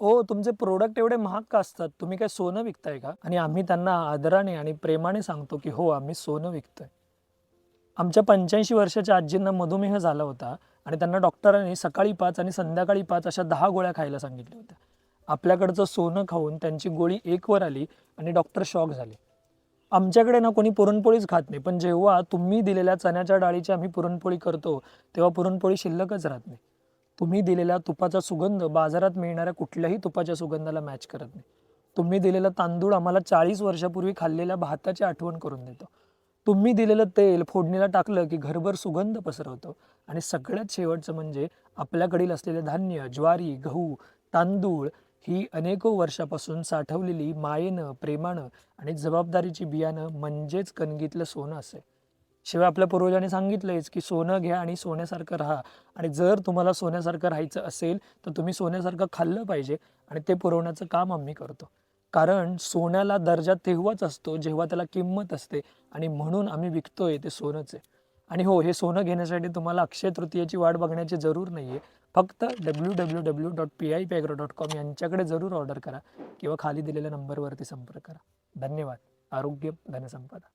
ओ तुमचे प्रोडक्ट एवढे महाग का असतात? तुम्ही काय सोनं विकताय का? आणि आम्ही त्यांना आदराने आणि प्रेमाने सांगतो, की हो आम्ही सोनं विकतोय. आमच्या 85 वर्षाच्या आजींना मधुमेह झाला होता आणि त्यांना डॉक्टरांनी सकाळी 5 आणि संध्याकाळी 5 अशा 10 गोळ्या खायला सांगितल्या होत्या. आपल्याकडचं सोनं खाऊन त्यांची गोळी 1 वर आली आणि डॉक्टर शॉक झाले. आमच्याकडे ना कोणी पुरणपोळीच खात नाही. पण जेव्हा तुम्ही दिलेल्या चण्याच्या डाळीची आम्ही पुरणपोळी करतो, तेव्हा पुरणपोळी शिल्लकच राहत नाही. तुम्ही दिलेला तुपाचा सुगंध बाजारात मिळणाऱ्या कुठल्याही तुपाच्या सुगंधाला मॅच करत नाही. तुम्ही दिलेला तांदूळ आम्हाला 40 वर्षापूर्वी खाल्लेल्या भाताची आठवण करून देतो. तुम्ही दिलेलं तेल फोडणीला टाकलं, की घरभर सुगंध पसरवतं आणि सगळ्यात शेवटचं म्हणजे आपल्याकडील असलेले धान्य, ज्वारी, गहू, तांदूळ ही अनेको वर्षापासून साठवलेली मायेनं, प्रेमानं आणि जबाबदारीची बियाणं म्हणजेच कणगीतलं सोनं असे. शिवाय आपल्या पूर्वजांनी सांगितलंयच, की सोनं घ्या आणि सोन्यासारखं राहा आणि जर तुम्हाला सोन्यासारखं राहायचं असेल, तर तुम्ही सोन्यासारखं खाल्लं पाहिजे आणि ते पुरवण्याचं काम आम्ही करतो. कारण सोन्याला दर्जा तेव्हाच असतो, जेव्हा त्याला किंमत असते आणि म्हणून आम्ही विकतोय ते सोनंच आहे. आणि हो, हे सोनं घेण्यासाठी तुम्हाला अक्षय तृतीयेची वाट बघण्याची जरूर नाहीये. फक्त www.pipeagro.com यांच्याकडे जरूर ऑर्डर करा किंवा खाली दिलेल्या नंबरवरती संपर्क करा. धन्यवाद. आरोग्य धनसंपदा.